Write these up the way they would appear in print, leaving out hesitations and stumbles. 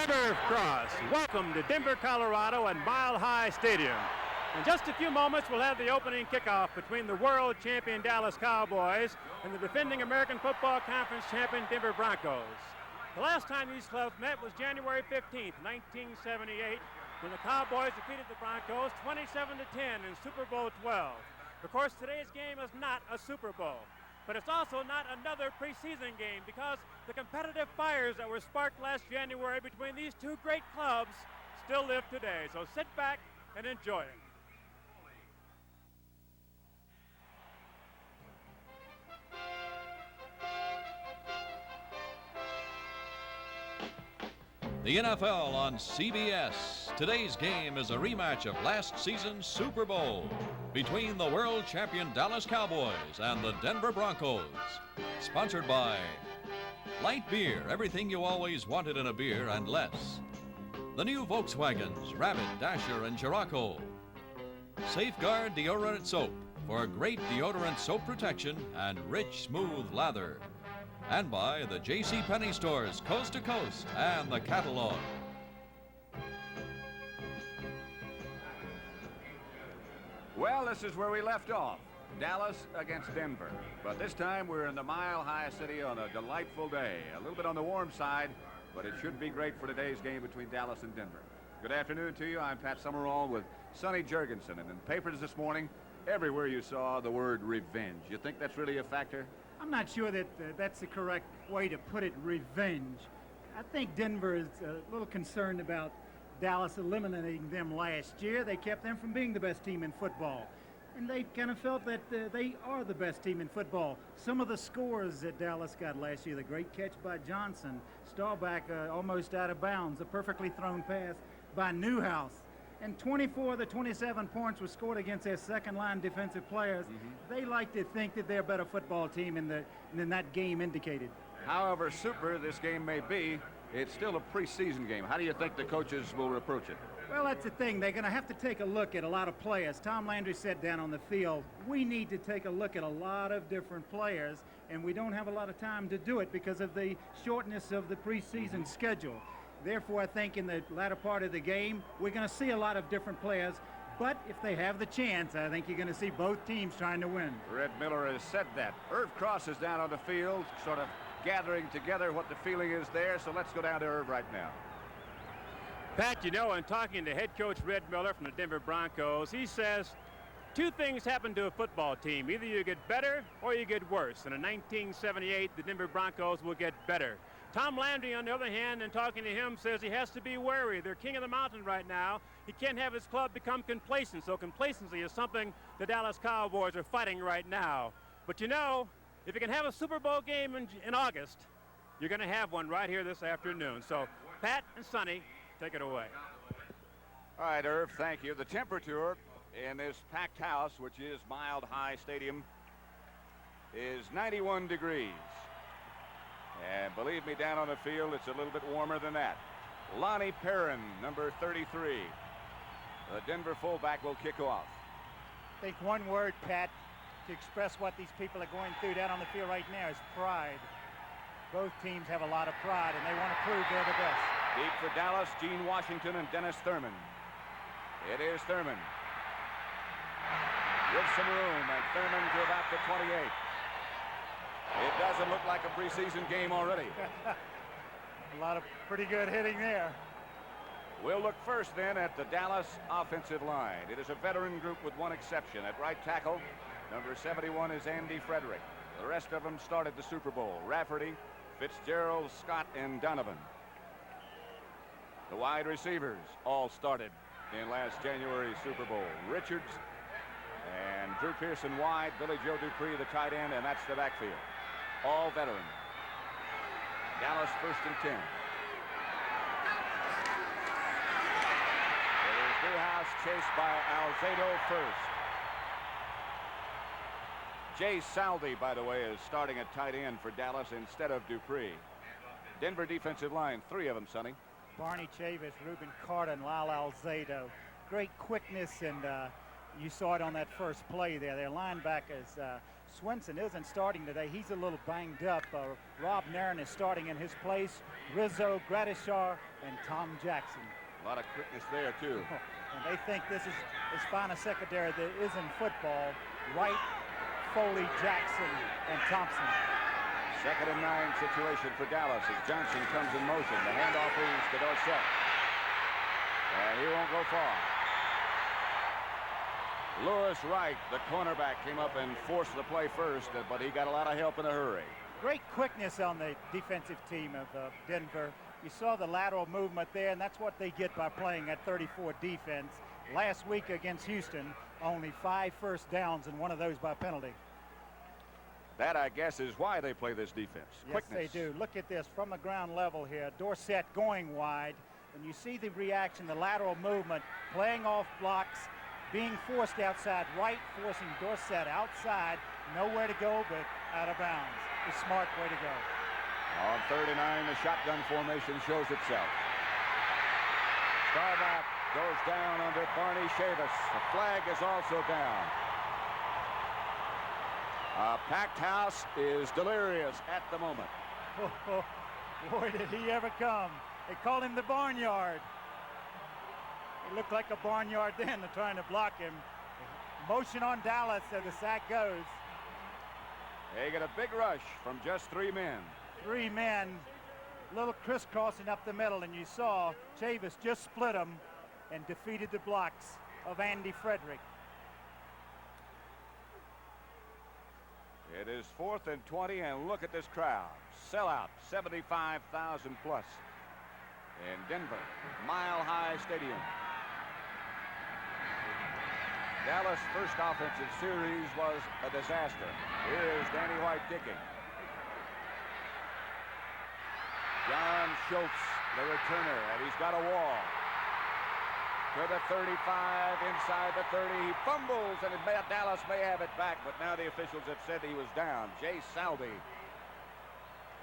I'm Irv Cross. Welcome to Denver, Colorado and Mile High Stadium. In just a few moments, we'll have the opening kickoff between the world champion Dallas Cowboys and the defending American Football Conference champion Denver Broncos. The last time these clubs met was January 15th, 1978, when the Cowboys defeated the Broncos 27-10 in Super Bowl 12. Of course, today's game is not a Super Bowl, but it's also not another preseason game because the competitive fires that were sparked last January between these two great clubs still live today. So sit back and enjoy it. The NFL on CBS. Today's game is a rematch of last season's Super Bowl between the world champion Dallas Cowboys and the Denver Broncos. Sponsored by Light Beer, everything you always wanted in a beer and less. The new Volkswagens, Rabbit, Dasher, and Scirocco. Safeguard Deodorant Soap for great deodorant soap protection and rich, smooth lather. And by the J.C. Penney stores, coast to coast, and the catalog. Well, this is where we left off. Dallas against Denver. But this time we're in the Mile High City on a delightful day. A little bit on the warm side, but it should be great for today's game between Dallas and Denver. Good afternoon to you. I'm Pat Summerall with Sonny Jurgensen. And in papers this morning, everywhere you saw the word revenge. You think that's really a factor? I'm not sure that that's the correct way to put it, revenge. I think Denver is a little concerned about Dallas eliminating them last year. They kept them from being the best team in football. And they kind of felt that they are the best team in football. Some of the scores that Dallas got last year, the great catch by Johnson, Staubach almost out of bounds, a perfectly thrown pass by Newhouse. And 24 of the 27 points were scored against their second-line defensive players. They like to think that they're a better football team than that game indicated. However super this game may be, it's still a preseason game. How do you think the coaches will approach it? Well, that's the thing. They're going to have to take a look at a lot of players. Tom Landry said down on the field, we need to take a look at a lot of different players, and we don't have a lot of time to do it because of the shortness of the preseason schedule. Therefore, I think in the latter part of the game, we're going to see a lot of different players. But if they have the chance, I think you're going to see both teams trying to win. Red Miller has said that. Irv Cross is down on the field, sort of gathering together what the feeling is there. So let's go down to Irv right now. Pat, you know, in talking to head coach Red Miller from the Denver Broncos, he says two things happen to a football team. Either you get better or you get worse. And in 1978, the Denver Broncos will get better. Tom Landry, on the other hand, in talking to him, says he has to be wary. They're king of the mountain right now. He can't have his club become complacent. So complacency is something the Dallas Cowboys are fighting right now. But you know, if you can have a Super Bowl game in August, you're going to have one right here this afternoon. So Pat and Sonny, take it away. All right, Irv, thank you. The temperature in this packed house, which is Mile High Stadium, is 91 degrees. And believe me, down on the field, it's a little bit warmer than that. Lonnie Perrin, number 33. The Denver fullback will kick off. I think one word, Pat, to express what these people are going through down on the field right now is pride. Both teams have a lot of pride, and they want to prove they're the best. Deep for Dallas, Gene Washington and Dennis Thurman. It is Thurman. With some room, and Thurman to about the 28. It doesn't look like a preseason game already. A lot of pretty good hitting there. We'll look first then at the Dallas offensive line. It is a veteran group with one exception. At right tackle, number 71 is Andy Frederick. The rest of them started the Super Bowl. Rafferty, Fitzgerald, Scott, and Donovan. The wide receivers all started in last January's Super Bowl. Richards and Drew Pearson wide, Billy Joe Dupree the tight end, and that's the backfield. All veterans. Dallas 1st and 10. It is Newhouse chased by Alzado first. Jay Saldi, by the way, is starting at tight end for Dallas instead of Dupree. Denver defensive line, three of them, Sonny. Barney Chavis, Reuben Carter, and Lyle Alzado. Great quickness and You saw it on that first play there. Their linebackers, Swinson isn't starting today. He's a little banged up. Rob Nairn is starting in his place. Rizzo, Gradishar, and Tom Jackson. A lot of quickness there, too. And they think this is as fine a secondary that is in football. Wright, Foley, Jackson, and Thompson. 2nd and 9 situation for Dallas as Johnson comes in motion. The handoff is to Dorsett. And he won't go far. Lewis Wright, the cornerback, came up and forced the play first, but he got a lot of help in a hurry. Great quickness on the defensive team of Denver. You saw the lateral movement there, and that's what they get by playing at 34 defense. Last week against Houston, only 5 first downs, and one of those by penalty. That, I guess, is why they play this defense. Yes, Quickness. they do. Look at this from the ground level here. Dorsett going wide, and you see the reaction, the lateral movement, playing off blocks, being forced outside. Wright forcing Dorsett outside, nowhere to go but out of bounds. The smart way to go. On 3rd and 9, the shotgun formation shows itself. Starback goes down under Barney Chavis. The flag is also down. A packed house is delirious at the moment. Oh, boy, did he ever come. They call him the Barnyard. He looked like a barnyard then. They're trying to block him. Motion on Dallas, so the sack goes. They get a big rush from just 3 men. 3 men, little crisscrossing up the middle, and you saw Chavis just split them and defeated the blocks of Andy Frederick. It is 4th and 20, and look at this crowd. Sellout, 75,000 plus in Denver, Mile High Stadium. Dallas' first offensive series was a disaster. Here's Danny White kicking. John Schultz, the returner, and he's got a wall. To the 35, inside the 30, he fumbles, and Dallas may have it back, but now the officials have said he was down. Jay Salby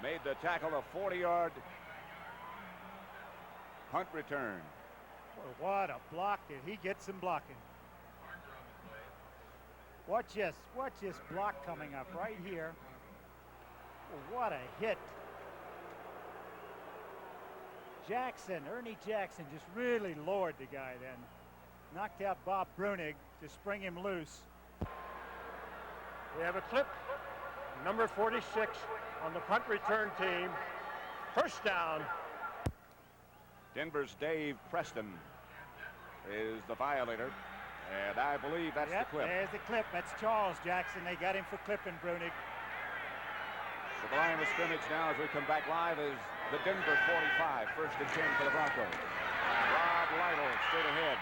made the tackle, a 40-yard punt return. Boy, what a block. Did he get some blocking? Watch this block coming up right here. Oh, what a hit. Ernie Jackson just really lowered the guy then. Knocked out Bob Brunig to spring him loose. We have a clip. Number 46 on the punt return team. First down. Denver's Dave Preston is the violator, and I believe that's the clip. There's the clip. That's Charles Jackson. They got him for clipping Brunig. So the line of scrimmage now as we come back live is the Denver 45, 1st and 10 for the Broncos. Rob Lytle straight ahead.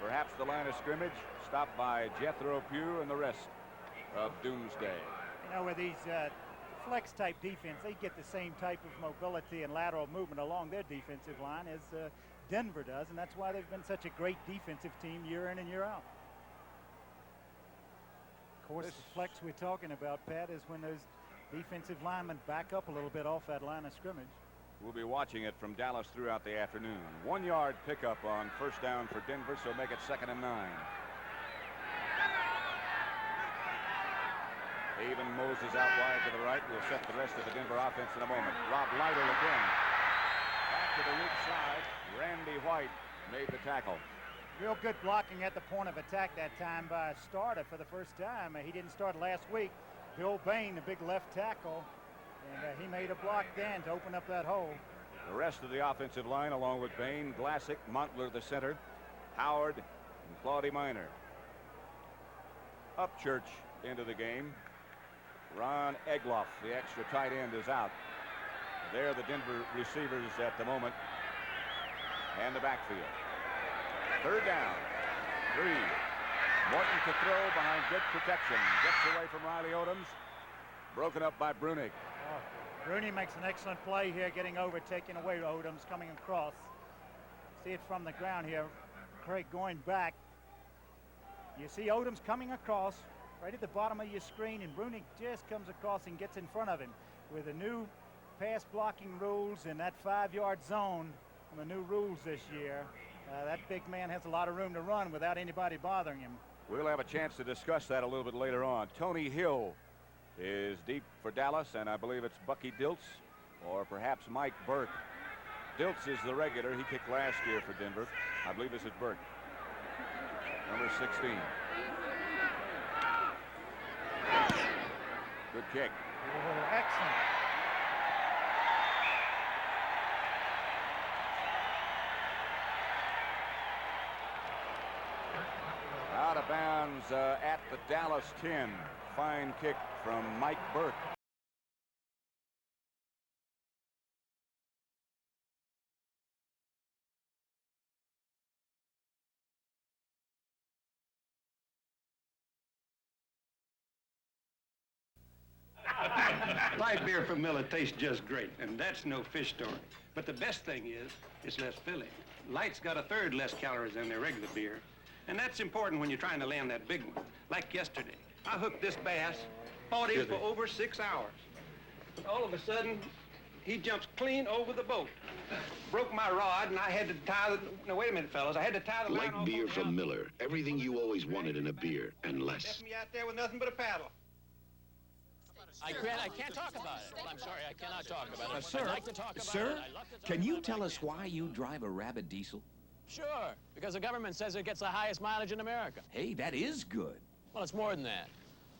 Perhaps the line of scrimmage stopped by Jethro Pugh and the rest of Doomsday. You know, with these flex type defense, they get the same type of mobility and lateral movement along their defensive line as Denver does, and that's why they've been such a great defensive team year in and year out. Of course, the flex we're talking about, Pat, is when those defensive linemen back up a little bit off that line of scrimmage. We'll be watching it from Dallas throughout the afternoon. 1-yard pickup on first down for Denver, so make it 2nd and 9. Even Moses out wide to the right. We'll set the rest of the Denver offense in a moment. Rob Lytle again. Back to the weak side. Randy White made the tackle. Real good blocking at the point of attack that time by a starter for the first time. He didn't start last week. Bill Bain, the big left tackle, and he made a block then to open up that hole. The rest of the offensive line, along with Bain, Glassick, Montler, the center, Howard, and Claudia Minor. Upchurch into the game. Ron Egloff, the extra tight end, is out. They're the Denver receivers at the moment. And the backfield. 3rd down. 3. Morton to throw behind good protection. Gets away from Riley Odoms. Broken up by Brunig. Oh, Brunig makes an excellent play here, getting over, taking away Odoms, coming across. See it from the ground here. Craig going back. You see Odoms coming across right at the bottom of your screen, and Brunig just comes across and gets in front of him. With the new pass blocking rules in that 5-yard zone, and the new rules this year, That big man has a lot of room to run without anybody bothering him. We'll have a chance to discuss that a little bit later on. Tony Hill is deep for Dallas, and I believe it's Bucky Dilts or perhaps Mike Burke. Dilts is the regular. He kicked last year for Denver. I believe this is Burke, number 16. Good kick. Oh, excellent. Out of bounds at the Dallas 10. Fine kick from Mike Burke. Light beer from Miller tastes just great, and that's no fish story. But the best thing is, it's less filling. Light's got a third less calories than their regular beer, and that's important when you're trying to land that big one. Like yesterday, I hooked this bass, fought him for over 6 hours. All of a sudden, he jumps clean over the boat. Broke my rod, and I had to tie the... No, wait a minute, fellas. I had to tie the line off. Light beer from Miller. Everything you always wanted in a beer, and less. Left me out there with nothing but a paddle. I can't talk about it. I'm sorry, I cannot talk about it. Sir, I'd like to talk about sir, it. I'd love to talk can you about tell it. us why you drive a Rabbit diesel? Sure, because the government says it gets the highest mileage in America. Hey, that is good. Well, it's more than that.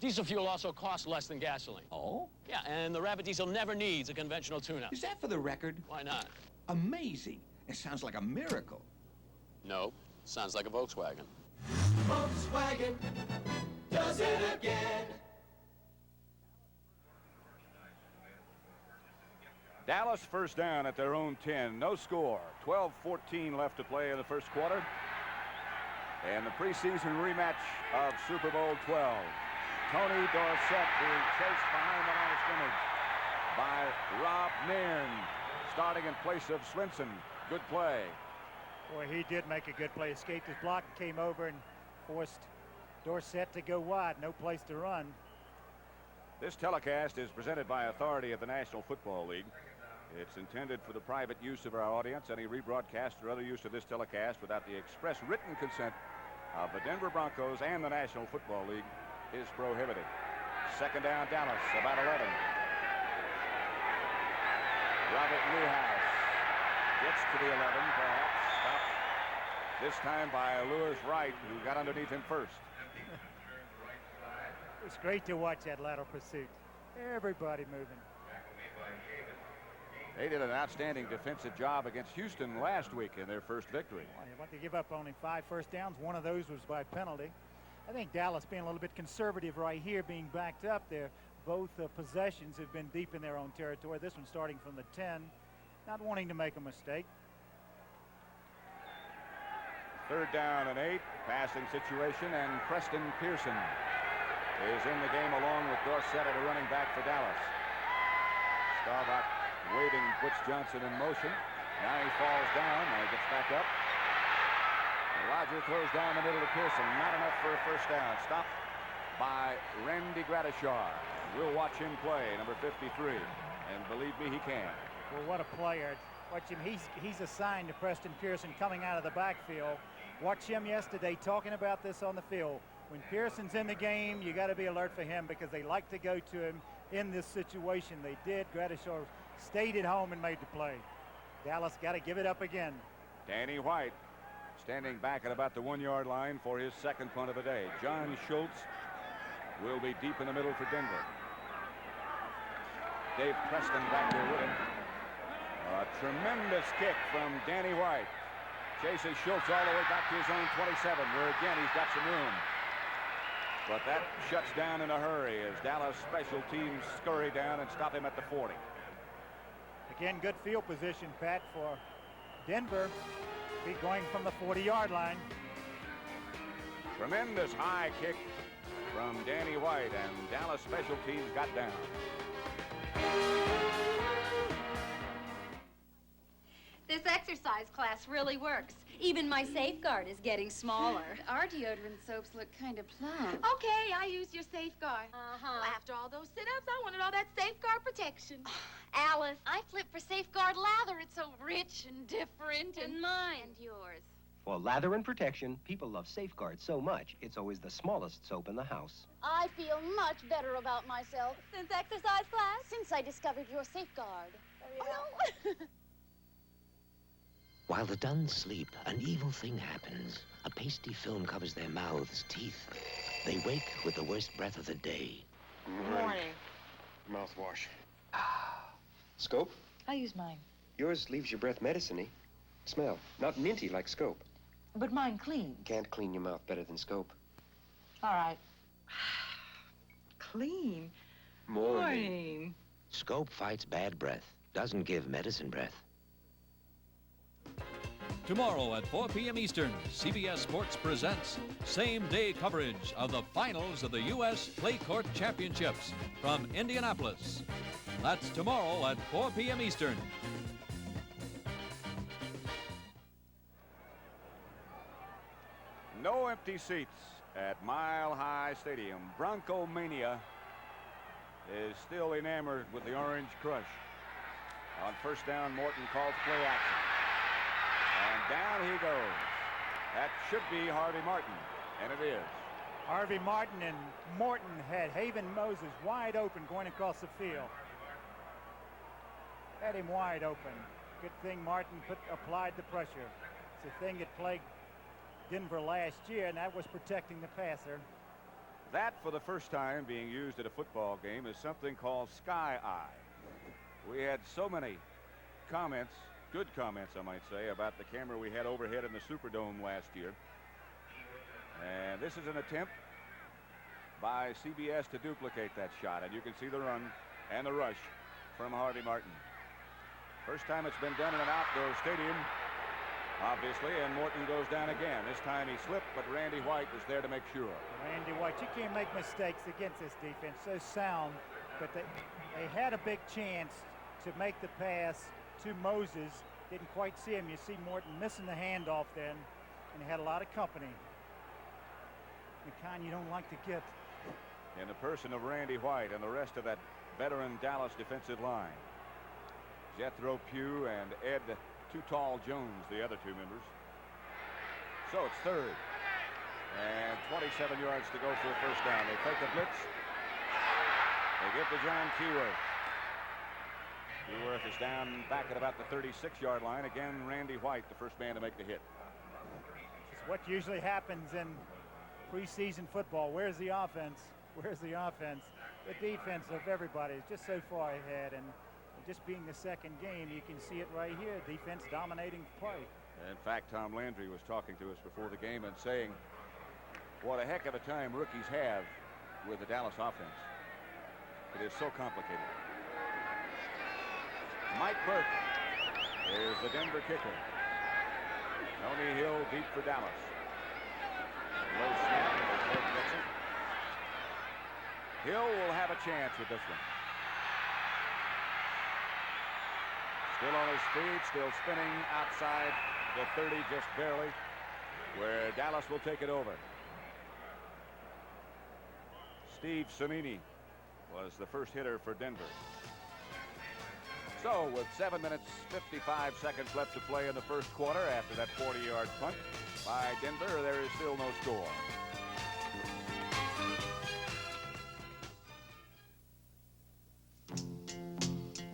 Diesel fuel also costs less than gasoline. Oh? Yeah, and the Rabbit diesel never needs a conventional tune-up. Is that for the record? Why not? Amazing. It sounds like a miracle. No, sounds like a Volkswagen. Volkswagen does it again. Dallas first down at their own 10. No score. 12-14 left to play in the first quarter. And the preseason rematch of Super Bowl 12. Tony Dorsett being chased behind the line of scrimmage by Rob Nairn, starting in place of Swinson. Good play. Boy, he did make a good play. Escaped his block, came over and forced Dorsett to go wide. No place to run. This telecast is presented by authority of the National Football League. It's intended for the private use of our audience. Any rebroadcast or other use of this telecast without the express written consent of the Denver Broncos and the National Football League is prohibited. Second down, Dallas, about 11. Robert Newhouse gets to the 11, perhaps. Stopped this time by Lewis Wright, who got underneath him first. It's great to watch that lateral pursuit. Everybody moving. They did an outstanding defensive job against Houston last week in their first victory. They want to give up only 5 first downs. One of those was by penalty. I think Dallas being a little bit conservative right here, being backed up there. Both possessions have been deep in their own territory. This one starting from the 10, not wanting to make a mistake. Third down and 8, passing situation, and Preston Pearson is in the game along with Dorsett at a running back for Dallas. Staubach waiting, puts Johnson in motion. Now he falls down. Now he gets back up. And Roger throws down the middle to Pearson. Not enough for a first down. Stopped by Randy Gradishar. We'll watch him play, number 53. And believe me, he can. Well, what a player. Watch him. He's assigned to Preston Pearson coming out of the backfield. Watch him yesterday talking about this on the field. When Pearson's in the game, you got to be alert for him because they like to go to him in this situation. They did. Gradishar stayed at home and made the play. Dallas got to give it up again. Danny White standing back at about the 1-yard line for his second punt of the day. John Schultz will be deep in the middle for Denver. Dave Preston back there with him. A tremendous kick from Danny White. Chases Schultz all the way back to his own 27, where again he's got some room. But that shuts down in a hurry as Dallas special teams scurry down and stop him at the 40. Again, good field position, Pat, for Denver. Be going from the 40-yard line. Tremendous high kick from Danny White, and Dallas special teams got down. This exercise class really works. Even my Safeguard is getting smaller. Our deodorant soaps look kind of plump. Okay, I used your Safeguard. Well, after all those sit-ups, I wanted all that Safeguard protection. Alice. I flip for Safeguard lather. It's so rich and different. And mine. And yours. For lather and protection, people love Safeguard so much, it's always the smallest soap in the house. I feel much better about myself. Since exercise class? Since I discovered your Safeguard. Oh, no. While the Duns sleep, an evil thing happens. A pasty film covers their mouths, teeth. They wake with the worst breath of the day. Morning. Mouthwash. Scope? I'll use mine. Yours leaves your breath medicine-y. Smell. Not minty like Scope. But mine clean. Can't clean your mouth better than Scope. All right. Clean? Morning. Scope fights bad breath, doesn't give medicine breath. Tomorrow at 4 p.m. Eastern, CBS Sports presents same-day coverage of the finals of the U.S. Clay Court Championships from Indianapolis. That's tomorrow at 4 p.m. Eastern. No empty seats at Mile High Stadium. Bronco Mania is still enamored with the Orange Crush. On first down, Morton calls play action. And down he goes. That should be Harvey Martin, and it is. Harvey Martin and Morton had Haven Moses wide open going across the field. Had him wide open. Good thing Martin applied the pressure. It's a thing that plagued Denver last year, and that was protecting the passer. That, for the first time being used at a football game, is something called Sky Eye. We had so many comments, good comments I might say, about the camera we had overhead in the Superdome last year. And this is an attempt by CBS to duplicate that shot, and you can see the run and the rush from Harvey Martin. First time it's been done in an outdoor stadium, obviously, and Morton goes down again. This time he slipped, but Randy White was there to make sure. Randy White, you can't make mistakes against this defense. So sound, but they had a big chance to make the pass to Moses. Didn't quite see him. You see Morton missing the handoff then, and he had a lot of company. The kind you don't like to get. In the person of Randy White and the rest of that veteran Dallas defensive line. Jethro Pugh and Ed Too Tall Jones, the other two members. So it's third. And 27 yards to go for a first down. They take the blitz. They give to John Keyworth. Keyworth is down back at about the 36-yard line. Again, Randy White, the first man to make the hit. It's what usually happens in preseason football. Where's the offense? Where's the offense? The defense of everybody is just so far ahead, and just being the second game, you can see it right here. Defense dominating play. In fact, Tom Landry was talking to us before the game and saying what a heck of a time rookies have with the Dallas offense. It is so complicated. Mike Burke is the Denver kicker. Tony Hill deep for Dallas. Low snap as Burke gets it. Hill will have a chance with this one. Still on his feet, still spinning outside the 30 just barely, where Dallas will take it over. Steve Samini was the first hitter for Denver. So with 7 minutes, 55 seconds left to play in the first quarter after that 40-yard punt by Denver, there is still no score.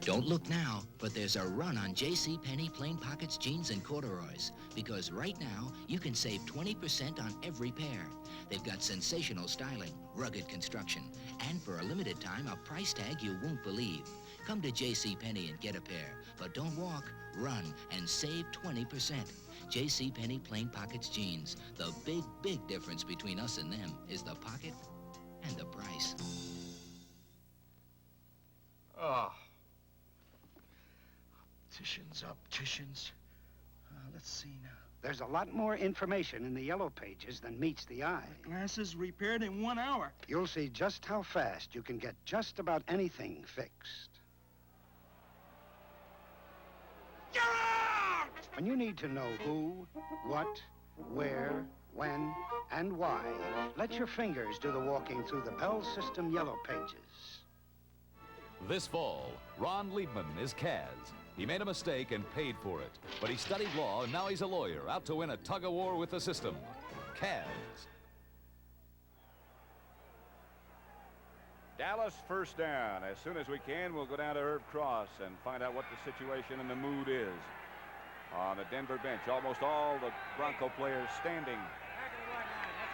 Don't look now, but there's a run on JCPenney plain pockets jeans and corduroys, because right now you can save 20% on every pair. They've got sensational styling, rugged construction, and for a limited time, a price tag you won't believe. Come to JCPenney and get a pair, but don't walk, run, and save 20%. JCPenney plain pockets jeans. The big, big difference between us and them is the pocket and the price. Oh. Opticians. Let's see now. There's a lot more information in the yellow pages than meets the eye. Glasses repaired in 1 hour. You'll see just how fast you can get just about anything fixed. When you need to know who, what, where, when, and why, let your fingers do the walking through the Bell System yellow pages. This fall, Ron Liebman is Kaz. He made a mistake and paid for it. But he studied law, and now he's a lawyer, out to win a tug-of-war with the system. Kaz. Dallas first down. As soon as we can, we'll go down to Herb Cross and find out what the situation and the mood is on the Denver bench. Almost all the Bronco players standing.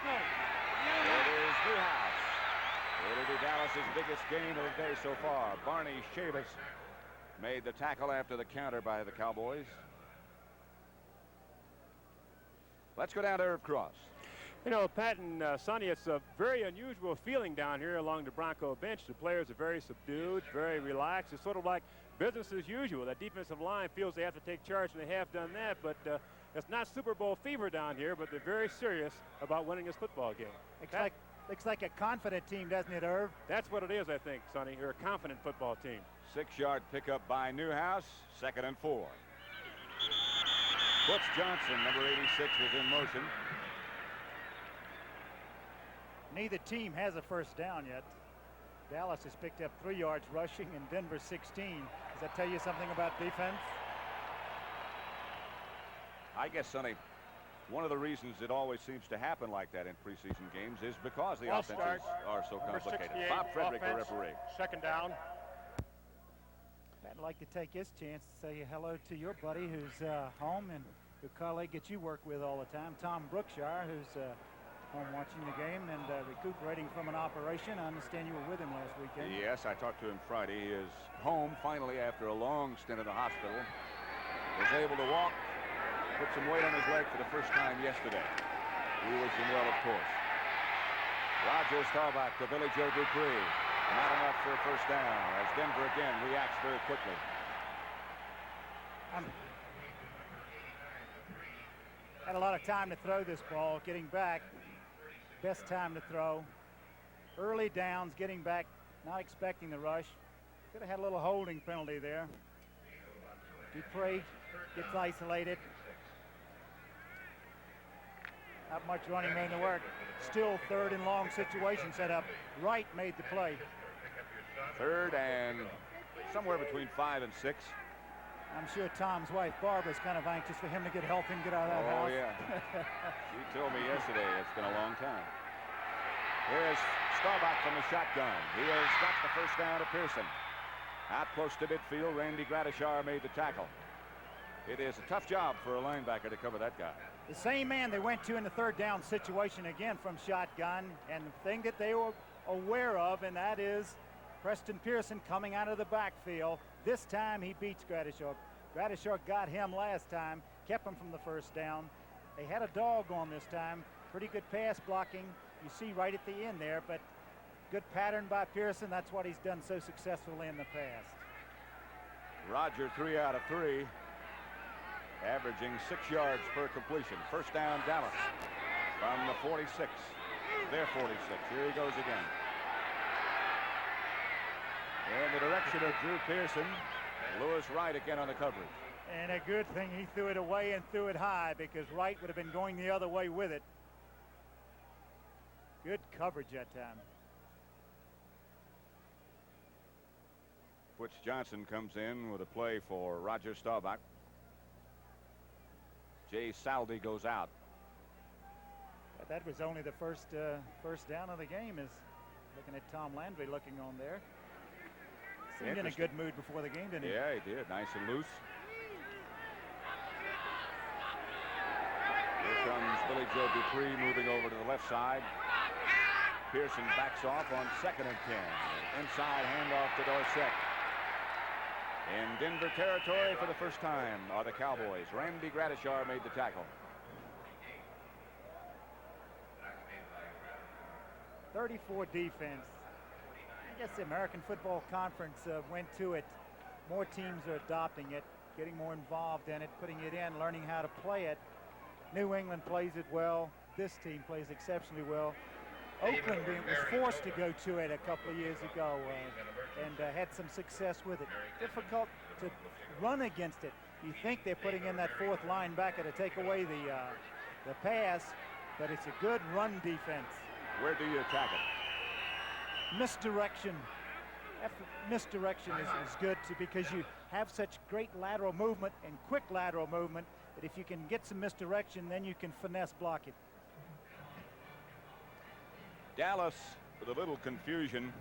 It is Newhouse. It'll be Dallas's biggest game of the day so far. Barney Chavis made the tackle after the counter by the Cowboys. Let's go down to Herb Cross. You know, Pat and Sonny, it's a very unusual feeling down here along the Bronco bench. The players are very subdued, very relaxed. It's sort of like business as usual. That defensive line feels they have to take charge, and they have done that. But it's not Super Bowl fever down here, but they're very serious about winning this football game. Looks like a confident team, doesn't it, Irv? That's what it is, I think, Sonny. You're a confident football team. 6-yard pickup by Newhouse. 2nd and 4. Butch Johnson, number 86, was in motion. Neither team has a first down yet. Dallas has picked up 3 yards rushing and Denver 16. Does that tell you something about defense? I guess, Sonny, one of the reasons it always seems to happen like that in preseason games is because the offenses are so complicated. Bob Frederick, the referee. 2nd down. I'd like to take this chance to say hello to your buddy who's home and your colleague that you work with all the time, Tom Brookshire, who's home watching the game and recuperating from an operation. I understand you were with him last weekend. Yes, I talked to him Friday. He is home finally after a long stint in the hospital. Was able to walk, put some weight on his leg for the first time yesterday. We wish him well, of course. Roger Staubach to Billy Joe Dupree. Not enough for a first down as Denver again reacts very quickly. Had a lot of time to throw this ball. Getting back, best time to throw. Early downs, getting back, not expecting the rush. Could have had a little holding penalty there. Dupree gets isolated. Not much running room to work. Still 3rd and long situation set up. Wright made the play. 3rd and somewhere between 5 and 6. I'm sure Tom's wife, Barbara's kind of anxious for him to get healthy and get out of that house. Oh, yeah. She told me yesterday it's been a long time. Here's Staubach from the shotgun. He has got the first down to Pearson. Out close to midfield, Randy Gradishar made the tackle. It is a tough job for a linebacker to cover that guy. The same man they went to in the 3rd down situation again from shotgun, and the thing that they were aware of, and that is Preston Pearson coming out of the backfield. This time he beats Gradishar. Gradishar got him last time, kept him from the first down. They had a dog on this time. Pretty good pass blocking. You see right at the end there, but good pattern by Pearson. That's what he's done so successfully in the past. Roger 3 out of 3. Averaging 6 yards per completion. First down, Dallas from the 46. Their 46. Here he goes again. In the direction of Drew Pearson. Lewis Wright again on the coverage. And a good thing he threw it away and threw it high, because Wright would have been going the other way with it. Good coverage that time. Butch Johnson comes in with a play for Roger Staubach. Jay Saldi goes out. That was only the first down of the game, is looking at Tom Landry looking on there. Seemed in a good mood before the game, didn't he? Yeah, he did. Nice and loose. Here comes Billy Joe Dupree moving over to the left side. Pearson backs off on 2nd and 10. Inside handoff to Dorsett. In Denver territory for the first time are the Cowboys. Randy Gradishar made the tackle. 34 defense. I guess the American Football Conference went to it. More teams are adopting it, getting more involved in it, putting it in, learning how to play it. New England plays it well. This team plays exceptionally well. Oakland was forced to go to it a couple of years ago and had some success with it. Difficult to run against it. You think they're putting in that 4th linebacker to take away the pass, but it's a good run defense. Where do you attack it? Misdirection. That misdirection is good too, because you have such great lateral movement and quick lateral movement that if you can get some misdirection, then you can finesse block it. Dallas with a little confusion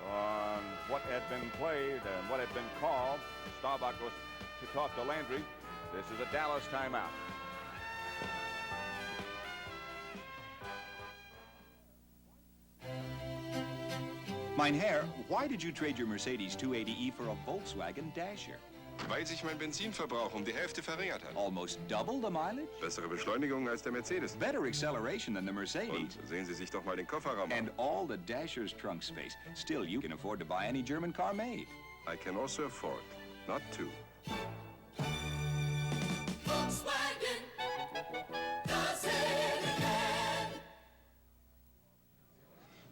on what had been played and what had been called. Staubach was to talk to Landry. This is a Dallas timeout. Mein Herr, why did you trade your Mercedes 280e for a Volkswagen Dasher? Weil sich mein Benzinverbrauch die Hälfte verringert hat. Almost double the mileage? Bessere Beschleunigung als der Mercedes. Better acceleration than the Mercedes. Und sehen Sie sich doch mal den Kofferraum an. And all the Dasher's trunk space. Still, you can afford to buy any German car made. I can also afford not to. Volkswagen does it again.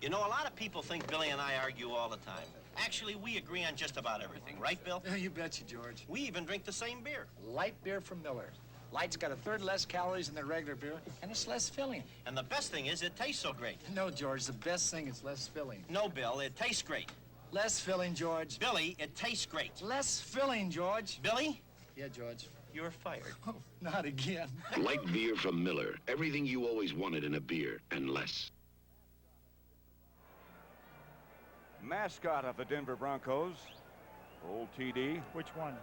You know, a lot of people think Billy and I argue all the time. Actually, we agree on just about everything. Right, Bill? Yeah, you betcha, George. We even drink the same beer. Light beer from Miller. Light's got a third less calories than the regular beer, and it's less filling. And the best thing is it tastes so great. No, George, the best thing is less filling. No, Bill, it tastes great. Less filling, George. Billy, it tastes great. Less filling, George. Billy? Yeah, George. You're fired. Oh, not again. Light beer from Miller. Everything you always wanted in a beer, and less. Mascot of the Denver Broncos, old TD. Which one?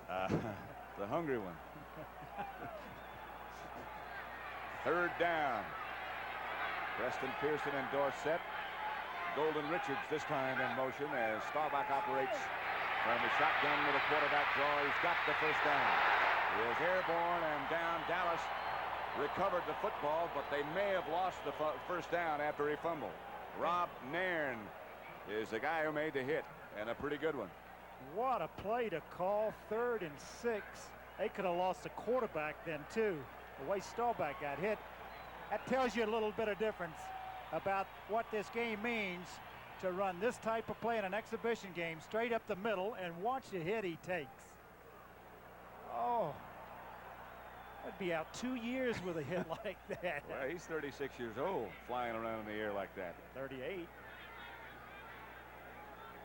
The hungry one. Third down. Preston Pearson and Dorsett. Golden Richards this time in motion as Staubach operates from the shotgun with a quarterback draw. He's got the first down. He is airborne and down. Dallas recovered the football, but they may have lost the first down after he fumbled. Rob Nairn is the guy who made the hit, and a pretty good one. What a play to call. 3rd and 6. They could have lost the quarterback then too. The way Staubach got hit. That tells you a little bit of difference about what this game means to run this type of play in an exhibition game straight up the middle and watch the hit he takes. Oh, that'd be out 2 years with a hit like that. Well, he's 36 years old, flying around in the air like that. 38.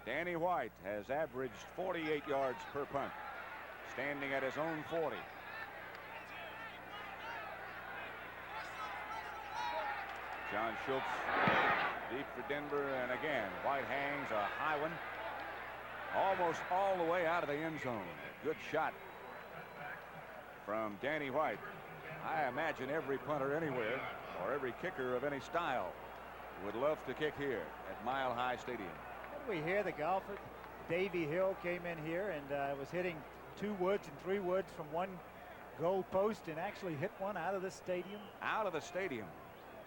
Danny White has averaged 48 yards per punt, standing at his own 40. John Schultz deep for Denver, and again, White hangs a high one, almost all the way out of the end zone. Good shot from Danny White. I imagine every punter anywhere, or every kicker of any style, would love to kick here at Mile High Stadium. We hear the golfer Davey Hill came in here and was hitting 2 woods and 3 woods from one goal post and actually hit one out of the stadium. Out of the stadium.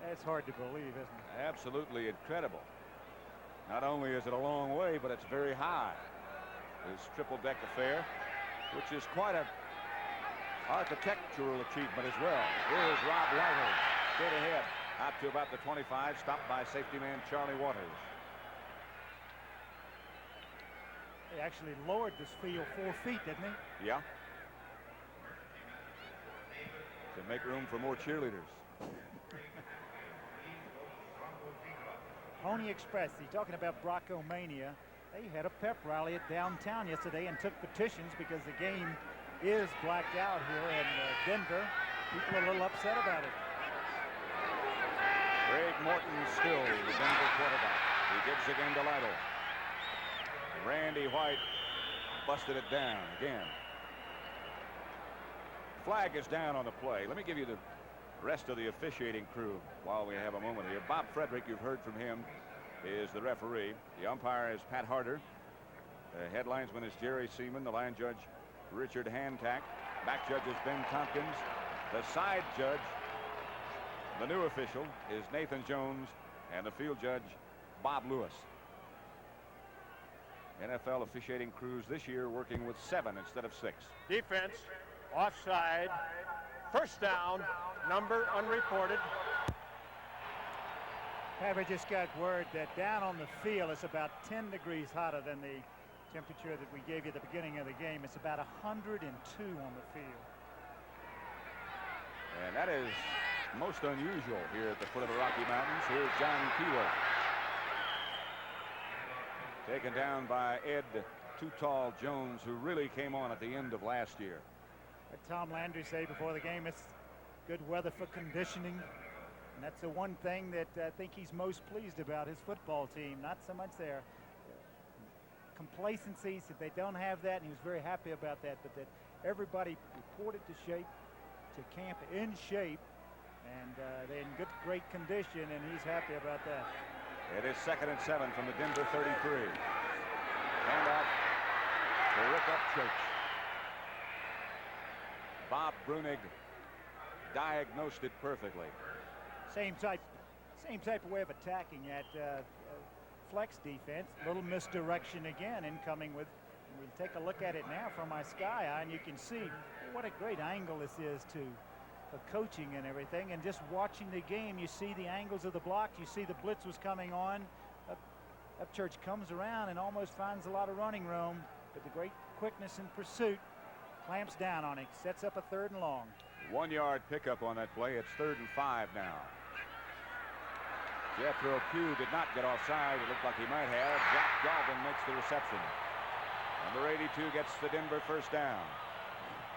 That's hard to believe, isn't it? Absolutely incredible. Not only is it a long way, but it's very high. This triple deck affair, which is quite a architectural achievement as well. Here's Rob Leiter, straight ahead, out to about the 25, stopped by safety man Charlie Waters. He actually lowered this field 4 feet, didn't he? Yeah. To make room for more cheerleaders. Pony Express, he's talking about Broncomania. They had a pep rally at downtown yesterday and took petitions because the game is blacked out here in Denver. People are a little upset about it. Greg Morton still the Denver quarterback. He gives again to Lytle. Randy White busted it down again. Flag is down on the play. Let me give you the rest of the officiating crew while we have a moment here. Bob Frederick, you've heard from him, is the referee. The umpire is Pat Harder. The headlinesman is Jerry Seaman. The line judge Richard Hantack. Back judge is Ben Tompkins. The side judge, the new official, is Nathan Jones, and the field judge Bob Lewis. NFL officiating crews this year working with 7 instead of 6. Defense, offside, first down, number unreported. Paver just got word that down on the field it's about 10 degrees hotter than the temperature that we gave you at the beginning of the game. It's about 102 on the field. And that is most unusual here at the foot of the Rocky Mountains. Here's John Kilo. taken down by Ed Too Tall Jones, who really came on at the end of last year. What Tom Landry said before the game, it's good weather for conditioning. And that's the one thing that I think he's most pleased about his football team. Not so much their complacency, that they don't have that, and he was very happy about that, but that everybody reported to camp in shape, and they're in great condition, and he's happy about that. It is 2nd and 7 from the Denver 33. Handoff to Rick Upchurch. Bob Brunig diagnosed it perfectly. Same type of way of attacking that flex defense. A little misdirection again incoming with. We'll take a look at it now from my sky eye, and you can see what a great angle this is for coaching and everything. And just watching the game, you see the angles of the blocks. You see the blitz was coming on. Upchurch comes around and almost finds a lot of running room, but the great quickness in pursuit clamps down on it. Sets up a 3rd and long. 1-yard pickup on that play. It's 3rd and 5 now. Jethro Pugh did not get offside. It looked like he might have. Jack Galvin makes the reception. Number 82 gets the Denver 1st down.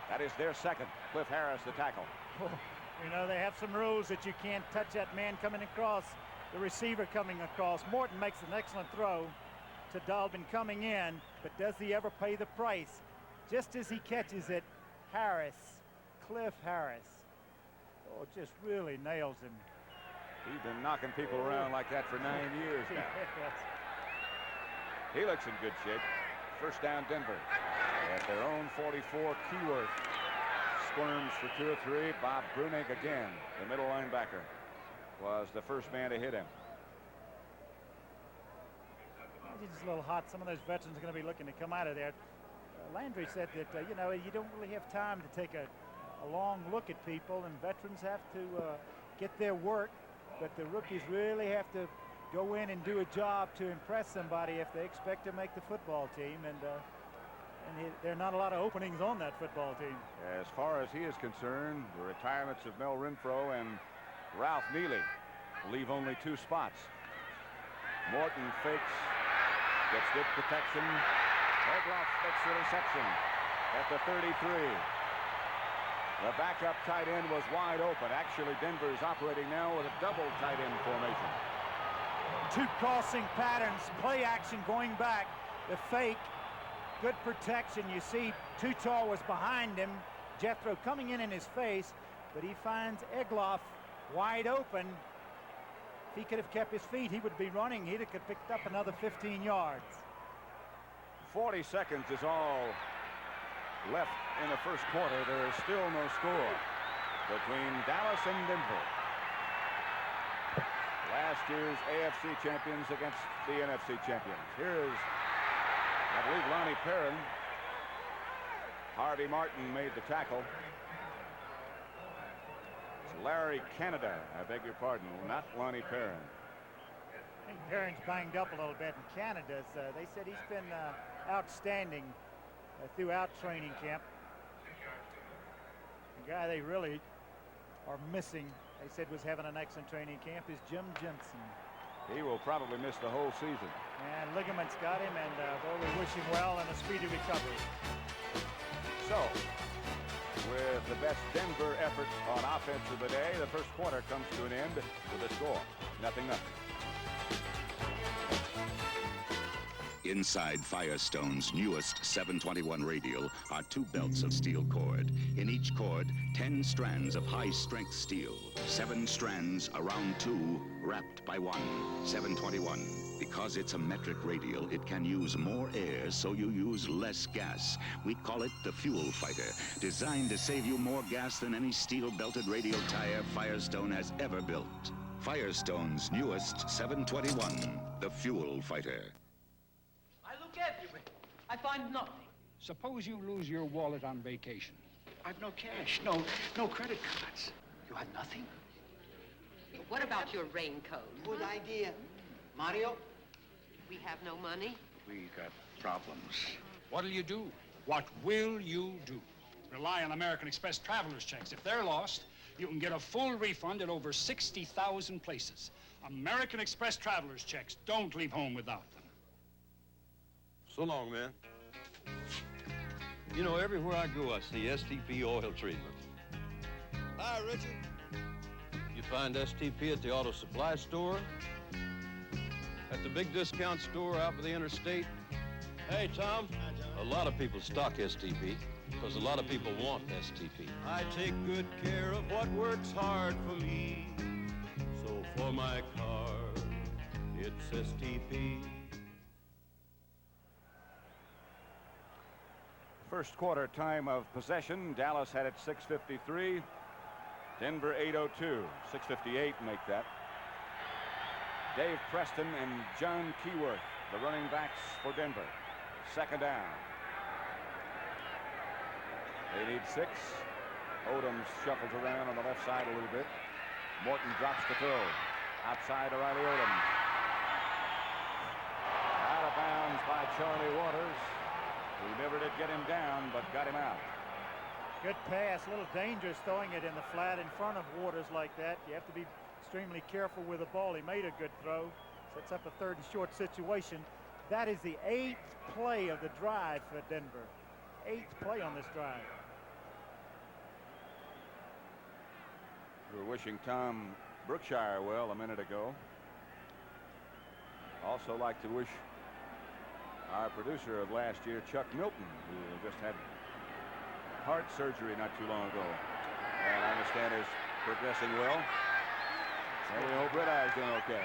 That is their 2nd. Cliff Harris, the tackle. Oh, you know, they have some rules that you can't touch that man coming across, the receiver coming across. Morton makes an excellent throw to Dalvin coming in, but does he ever pay the price? Just as he catches it, Cliff Harris, just really nails him. He's been knocking people around like that for 9 years now. He looks in good shape. 1st down Denver at their own 44. Keyworth squirms for 2 or 3. Bob Brunig again, the middle linebacker, was the first man to hit him. It's a little hot. Some of those veterans are going to be looking to come out of there. Landry said that, you know, you don't really have time to take a long look at people, and veterans have to get their work, but the rookies really have to go in and do a job to impress somebody if they expect to make the football team, and there are not a lot of openings on that football team. As far as he is concerned, the retirements of Mel Renfro and Ralph Neely leave only 2 spots. Morton fakes, gets good protection. Egloff makes the reception at the 33. The backup tight end was wide open. Actually, Denver is operating now with a double tight end formation. 2 crossing patterns, play action going back. The fake, good protection. You see Too Tall was behind him. Jethro coming in his face, but he finds Egloff wide open. If he could have kept his feet, he would be running. He'd have picked up another 15 yards. 40 seconds is all left in the 1st quarter. There is still no score between Dallas and Denver. Last year's AFC champions against the NFC champions. Here is, I believe, Lonnie Perrin. Harvey Martin made the tackle. It's Larry Canada, I beg your pardon, not Lonnie Perrin. I think Perrin's banged up a little bit, and Canada's, they said he's been outstanding throughout training camp. The guy they really are missing, they said was having an excellent training camp, is Jim Jensen. He will probably miss the whole season. And ligaments got him, and we wish him well and a speedy recovery. So, with the best Denver effort on offense of the day, the 1st quarter comes to an end with a score, 0-0. Inside Firestone's newest 721 radial are 2 belts of steel cord. In each cord, 10 strands of high-strength steel. 7 strands around 2, wrapped by 1. 721. Because it's a metric radial, it can use more air, so you use less gas. We call it the Fuel Fighter, designed to save you more gas than any steel-belted radial tire Firestone has ever built. Firestone's newest 721, the Fuel Fighter. Everywhere. I find nothing. Suppose you lose your wallet on vacation. I've no cash, no credit cards. You have nothing? What about your raincoat? Good idea. Mario? We have no money. We got problems. What'll you do? What will you do? Rely on American Express traveler's checks. If they're lost, you can get a full refund at over 60,000 places. American Express traveler's checks. Don't leave home without them. So long, man. You know, everywhere I go, I see STP oil treatment. Hi, Richard. You find STP at the auto supply store, at the big discount store out by the interstate. Hey, Tom. Hi, John. A lot of people stock STP because a lot of people want STP. I take good care of what works hard for me. So for my car, it's STP. First quarter time of possession. Dallas had it 6:53. Denver 8:02. 6:58 make that. Dave Preston and John Keyworth, the running backs for Denver. Second down. They need 6. Odom shuffles around on the left side a little bit. Morton drops the throw. Outside to Riley Odom. Out of bounds by Charlie Waters, who never did get him down, but got him out. Good pass, a little dangerous throwing it in the flat in front of Waters like that. You have to be extremely careful with the ball. He made a good throw. Sets up a 3rd and short situation. That is the 8th play of the drive for Denver. 8th play on this drive. We were wishing Tom Brookshire well a minute ago. Also like to wish our producer of last year, Chuck Milton, who just had heart surgery not too long ago, and I understand is progressing well. And we hope Red Eye's doing okay.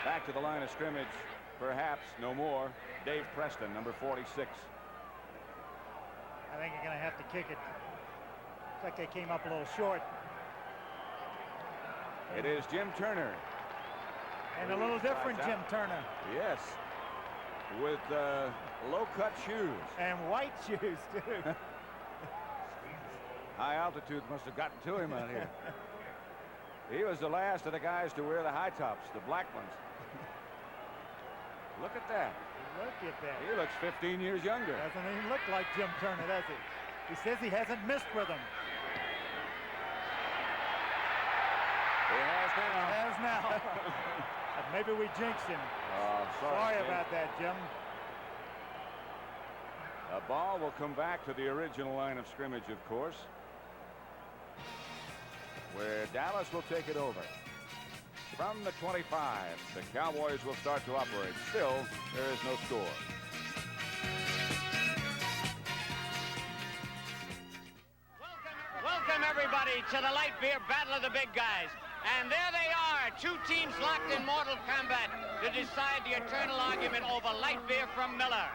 Back to the line of scrimmage, perhaps no more. Dave Preston, number 46. I think you're going to have to kick it. Looks like they came up a little short. It is Jim Turner. And a little different Jim Turner. Yes. With low-cut shoes. And white shoes, too. High altitude must have gotten to him out here. He was the last of the guys to wear the high tops, the black ones. Look at that. Look at that. He looks 15 years younger. Doesn't even look like Jim Turner, does he? He says he hasn't missed with him. He has now. He has now. Maybe we jinxed him. Oh, sorry about that, Jim. The ball will come back to the original line of scrimmage, of course, where Dallas will take it over. From the 25, the Cowboys will start to operate. Still, there is no score. Welcome, everybody, to the light beer battle of the big guys. And there they are, 2 teams locked in mortal combat to decide the eternal argument over light beer from Miller.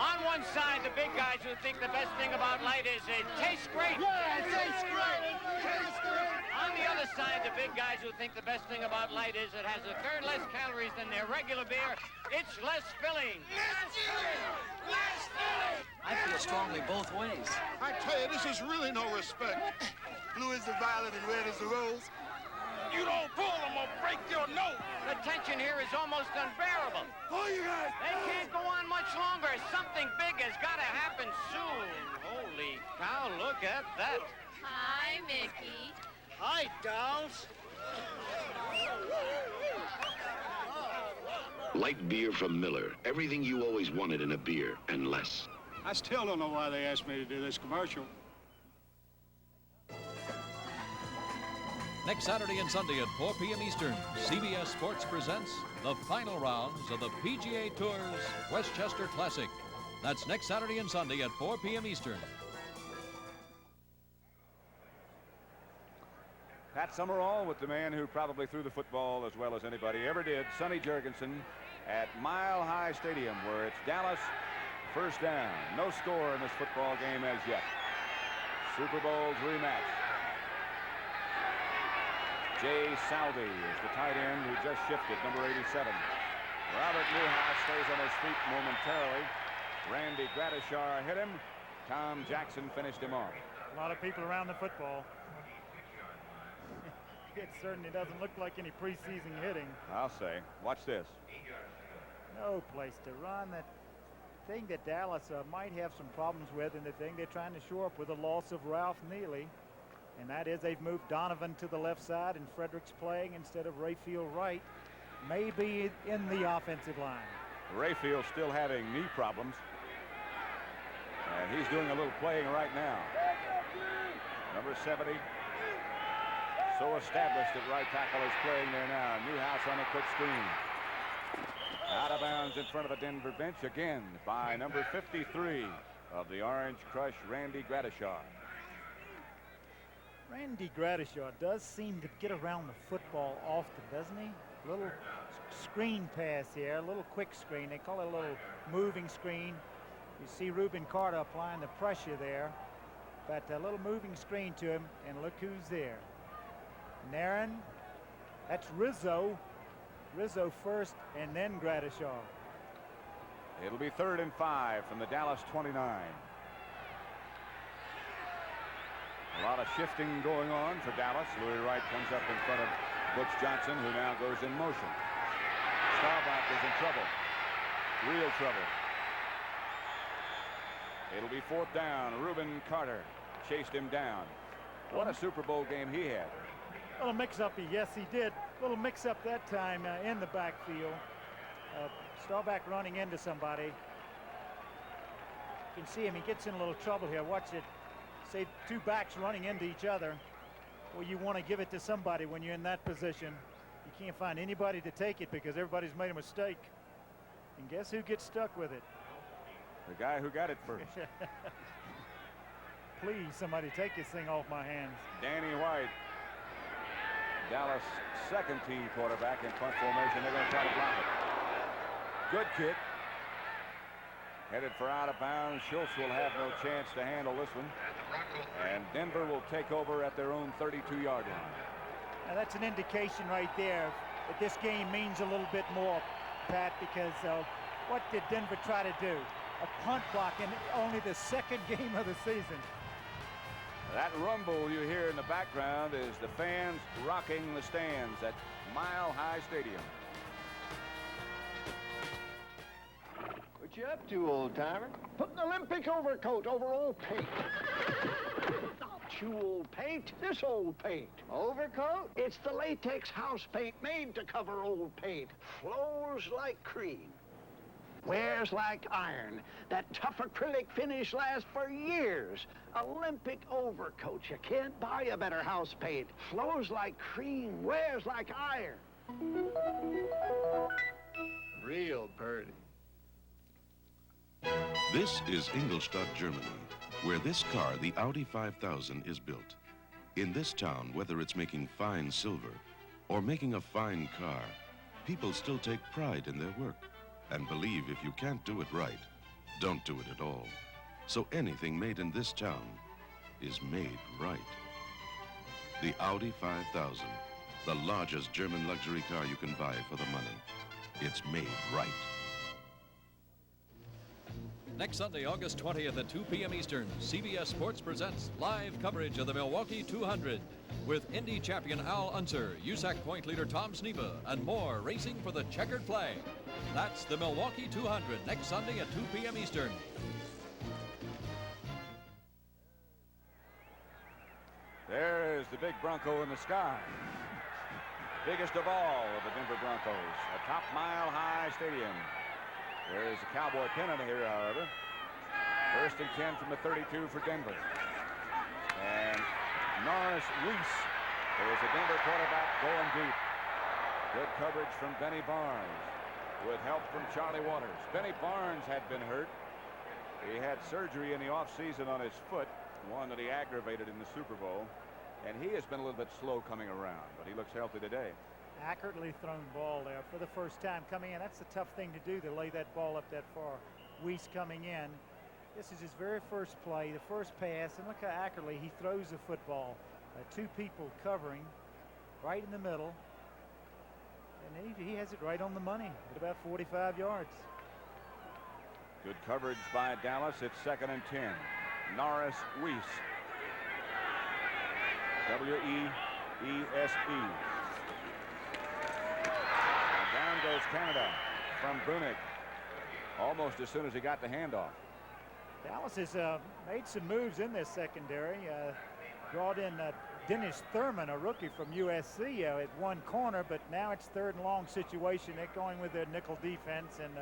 On one side, the big guys who think the best thing about light is it tastes great. Yeah, it tastes great. It tastes great. On the other side, the big guys who think the best thing about light is it has a 1/3 less calories than their regular beer. It's less filling. Less filling. Less filling. I feel strongly both ways. I tell you, this is really no respect. Blue is the violet and red is the rose. You don't pull them or break your nose. The tension here is almost unbearable. Oh, you guys. They can't go on much longer. Something big has got to happen soon. Holy cow, look at that. Hi, Mickey. Hi, dolls. Light beer from Miller. Everything you always wanted in a beer, and less. I still don't know why they asked me to do this commercial. Next Saturday and Sunday at 4 p.m. Eastern, CBS Sports presents the final rounds of the PGA Tour's Westchester Classic. That's next Saturday and Sunday at 4 p.m. Eastern. Pat Summerall with the man who probably threw the football as well as anybody ever did, Sonny Jurgensen, at Mile High Stadium, where it's Dallas, first down. No score in this football game as yet. Superbowl's rematch. Jay Salvi is the tight end who just shifted, number 87. Robert Newhouse stays on his feet momentarily. Randy Gradishar hit him. Tom Jackson finished him off. A lot of people around the football. It certainly doesn't look like any preseason hitting. I'll say. Watch this. No place to run. That thing that Dallas might have some problems with, and the thing they're trying to shore up with the loss of Ralph Neely. And that is they've moved Donovan to the left side and Fredericks playing instead of Rayfield right. maybe in the offensive line. Rayfield's still having knee problems. And he's doing a little playing right now. Number 70. So established at right tackle is playing there now. Newhouse on a quick screen. Out of bounds in front of the Denver bench again by number 53 of the Orange Crush, Randy Gradishaw. Randy Gradishaw does seem to get around the football often, doesn't he? A little screen pass here, a little quick screen. They call it a little moving screen. You see Reuben Carter applying the pressure there, but a little moving screen to him, and look who's there. Nairn, that's Rizzo. Rizzo first, and then Gradishaw. It'll be 3rd and 5 from the Dallas 29. A lot of shifting going on for Dallas. Louis Wright comes up in front of Butch Johnson, who now goes in motion. Staubach is in trouble. Real trouble. It'll be 4th down. Reuben Carter chased him down. What a Super Bowl game he had. A little mix-up, yes, he did. A little mix-up that time in the backfield. Staubach running into somebody. You can see him. He gets in a little trouble here. Watch it. Say 2 backs running into each other. Well, you want to give it to somebody when you're in that position. You can't find anybody to take it because everybody's made a mistake. And guess who gets stuck with it? The guy who got it first. Please, somebody take this thing off my hands. Danny White, Dallas second team quarterback in punt formation. They're going to try to block it. Good kick. Headed for out of bounds. Schultz will have no chance to handle this one. And Denver will take over at their own 32-yard line. Now that's an indication right there that this game means a little bit more, Pat, because what did Denver try to do? A punt block in only the 2nd game of the season. That rumble you hear in the background is the fans rocking the stands at Mile High Stadium. What you up to, old-timer? Putting Olympic overcoat over old paint. Not you old paint, this old paint. Overcoat? It's the latex house paint made to cover old paint. Flows like cream. Wears like iron. That tough acrylic finish lasts for years. Olympic overcoat. You can't buy a better house paint. Flows like cream. Wears like iron. Real pretty. This is Ingolstadt, Germany, where this car, the Audi 5000, is built. In this town, whether it's making fine silver or making a fine car, people still take pride in their work and believe if you can't do it right, don't do it at all. So anything made in this town is made right. The Audi 5000, the largest German luxury car you can buy for the money. It's made right. Next Sunday, August 20th at 2 p.m. Eastern, CBS Sports presents live coverage of the Milwaukee 200 with Indy champion Al Unser, USAC point leader Tom Sneva, and more racing for the checkered flag. That's the Milwaukee 200 next Sunday at 2 p.m. Eastern. There is the big Bronco in the sky. Biggest of all of the Denver Broncos atop Mile High Stadium. There is a Cowboy pennant here, however. 1st and 10 from the 32 for Denver. And Norris Weiss, there's a Denver quarterback going deep. Good coverage from Benny Barnes with help from Charlie Waters. Benny Barnes had been hurt. He had surgery in the offseason on his foot, one that he aggravated in the Super Bowl. And he has been a little bit slow coming around, but he looks healthy today. Accurately thrown ball there for the first time coming in. That's a tough thing to do, to lay that ball up that far. Weiss coming in. This is his very first play, the first pass, and look how accurately he throws the football. 2 people covering right in the middle. And he has it right on the money at about 45 yards. Good coverage by Dallas. It's 2nd and 10. Norris Weiss. W-E-E-S-E. Down goes Canada from Bunick almost as soon as he got the handoff. Dallas has made some moves in this secondary. Brought in Dennis Thurman, a rookie from USC, at one corner, but now it's third and long situation. They're going with their nickel defense and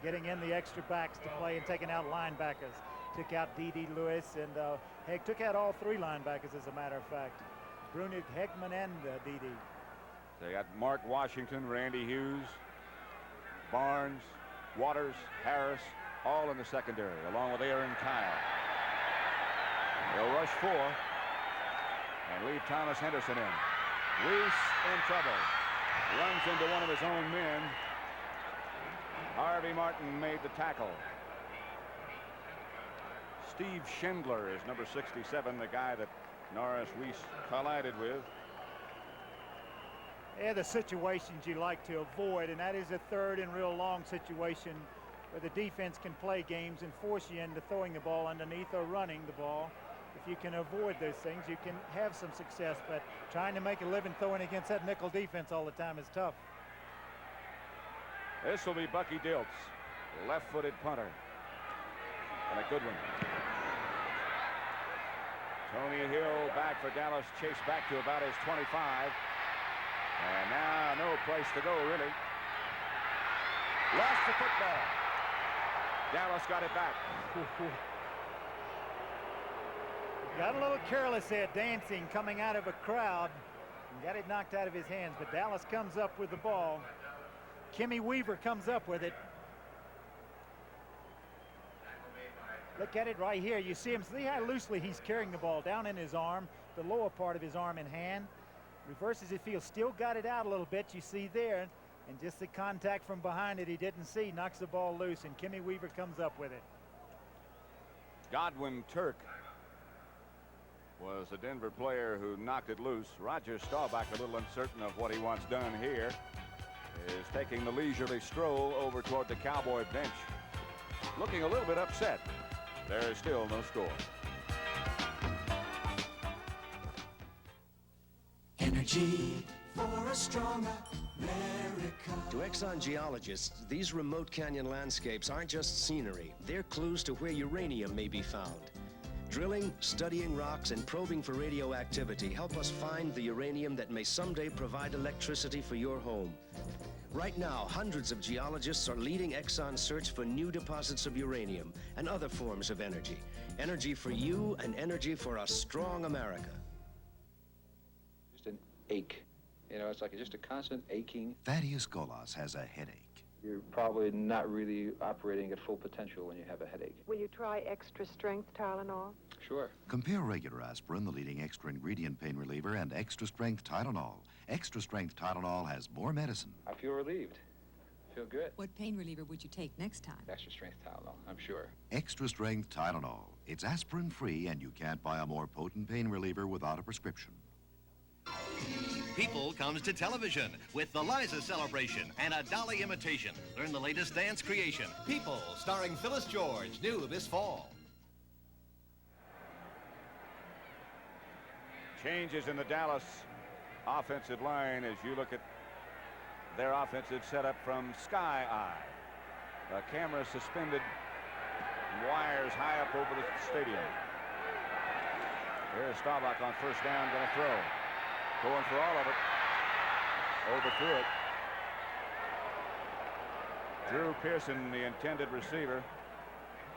getting in the extra backs to play and taking out linebackers. Took out D.D. Lewis and took out all three linebackers, as a matter of fact. Brunick, Hegman, and D.D. They got Mark Washington, Randy Hughes, Barnes, Waters, Harris, all in the secondary, along with Aaron Kyle. They'll rush 4 and leave Thomas Henderson in. Reese in trouble. Runs into one of his own men. Harvey Martin made the tackle. Steve Schindler is number 67, the guy that Norris Reese collided with. Yeah, the situations you like to avoid, and that is a third and real long situation where the defense can play games and force you into throwing the ball underneath or running the ball. If you can avoid those things, you can have some success, but trying to make a living throwing against that nickel defense all the time is tough. This will be Bucky Dilts, left-footed punter, and a good one. Tony Hill back for Dallas, chased back to about his 25. And now no place to go, really. Lost the football. Dallas got it back. Got a little careless there, dancing, coming out of a crowd, and got it knocked out of his hands, but Dallas comes up with the ball. Kimmy Weaver comes up with it. Look at it right here. You see him, see how loosely he's carrying the ball down in his arm, the lower part of his arm in hand. Reverses it, feels, still got it out a little bit, you see there, and just the contact from behind it he didn't see, knocks the ball loose, and Kimmy Weaver comes up with it. Godwin Turk was a Denver player who knocked it loose. Roger Staubach, a little uncertain of what he wants done here, is taking the leisurely stroll over toward the Cowboy bench, looking a little bit upset. There is still no score. Energy for a stronger America. To Exxon geologists, these remote canyon landscapes aren't just scenery. They're clues to where uranium may be found. Drilling, studying rocks, and probing for radioactivity help us find the uranium that may someday provide electricity for your home. Right now, hundreds of geologists are leading Exxon's search for new deposits of uranium and other forms of energy. Energy for you and energy for a strong America. Just an ache. You know, it's like just a constant aching. Thaddeus Golas has a headache. You're probably not really operating at full potential when you have a headache. Will you try extra strength Tylenol? Sure. Compare regular aspirin, the leading extra ingredient pain reliever, and extra strength Tylenol. Extra strength Tylenol has more medicine. I feel relieved. I feel good. What pain reliever would you take next time? Extra strength Tylenol, I'm sure. Extra strength Tylenol. It's aspirin free, and you can't buy a more potent pain reliever without a prescription. People comes to television with the Liza Celebration and a Dolly imitation. Learn the latest dance creation. People, starring Phyllis George, new this fall. Changes in the Dallas offensive line as you look at their offensive setup from Sky Eye. A camera suspended, wires high up over the stadium. Here's Staubach on first down, going to throw. Going for all of it. Overthrew it. Drew Pearson, the intended receiver.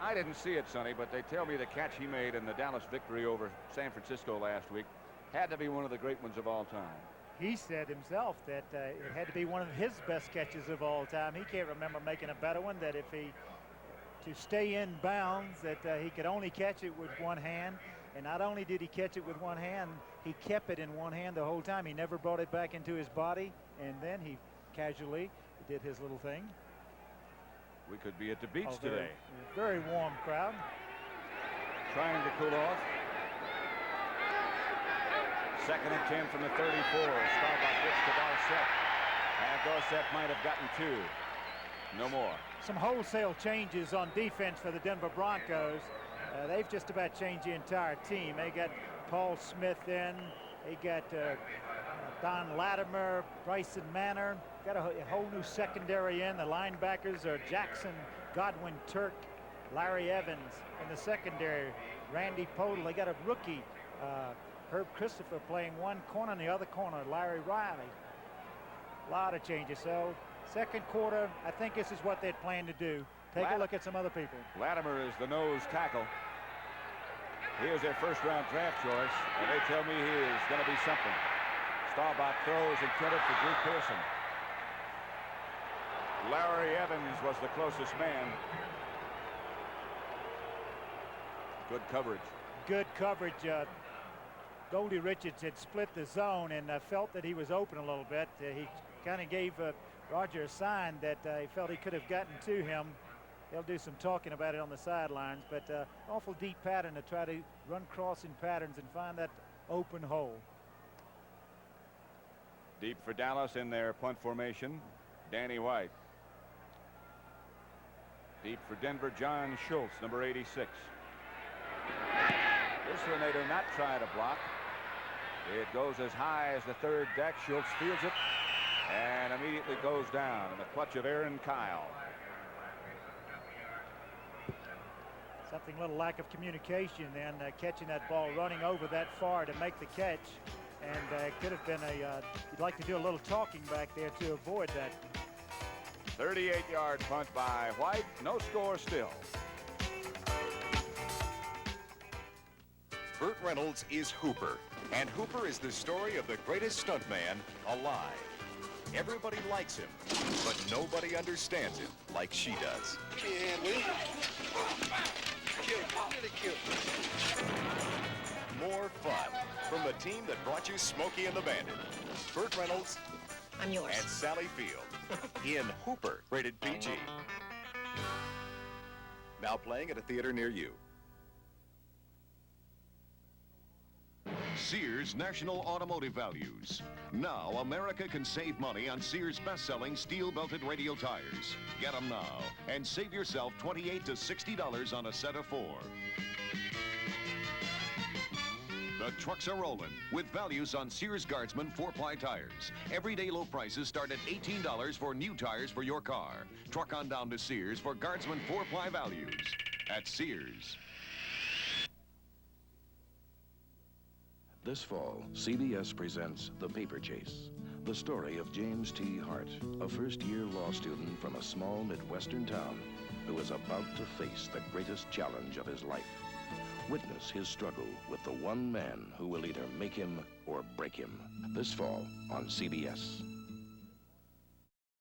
I didn't see it, Sonny, but they tell me the catch he made in the Dallas victory over San Francisco last week had to be one of the great ones of all time. He said himself that it had to be one of his best catches of all time. He can't remember making a better one, that if he, to stay in bounds, that he could only catch it with one hand. And not only did he catch it with one hand, he kept it in one hand the whole time. He never brought it back into his body, and then he casually did his little thing. We could be at the beach today. Very warm crowd. Trying to cool off. Second and 10 from the 34. Staubach gets to Dorsett. And Dorsett might have gotten 2. No more. Some wholesale changes on defense for the Denver Broncos. They've just about changed the entire team. They got Paul Smith in. They got Don Latimer, Bryson Manor. Got a whole new secondary in. The linebackers are Jackson, Godwin Turk, Larry Evans in the secondary. Randy Podell. They got a rookie, Herb Christopher playing one corner, and the other corner, Larry Riley. A lot of changes. So second quarter, I think this is what they'd planned to do. Take a look at some other people. Latimer is the nose tackle. He is their first-round draft choice, and they tell me he is going to be something. Staubach throws intended for Drew Pearson. Larry Evans was the closest man. Good coverage. Good coverage. Goldie Richards had split the zone and felt that he was open a little bit. He kind of gave Roger a sign that he felt he could have gotten to him. They'll do some talking about it on the sidelines, but awful deep pattern to try to run crossing patterns and find that open hole. Deep for Dallas in their punt formation, Danny White. Deep for Denver, John Schultz, number 86. This one they do not try to block. It goes as high as the third deck. Schultz fields it and immediately goes down in the clutch of Aaron Kyle. Something, a little lack of communication then, catching that ball running over that far to make the catch. And it could have been you'd like to do a little talking back there to avoid that. 38-yard punt by White. No score still. Burt Reynolds is Hooper, and Hooper is the story of the greatest stuntman alive. Everybody likes him, but nobody understands him like she does. Yeah, Will. Cute, really cute. More fun from the team that brought you Smokey and the Bandit. Burt Reynolds. I'm yours. And Sally Field in Hooper, rated PG. Now playing at a theater near you. Sears National Automotive Values. Now, America can save money on Sears' best-selling steel-belted radial tires. Get them now and save yourself $28 to $60 on a set of 4. The trucks are rolling with values on Sears Guardsman 4-ply tires. Everyday low prices start at $18 for new tires for your car. Truck on down to Sears for Guardsman 4-ply values at Sears. This fall, CBS presents The Paper Chase, the story of James T. Hart, a first-year law student from a small Midwestern town who is about to face the greatest challenge of his life. Witness his struggle with the one man who will either make him or break him. This fall on CBS.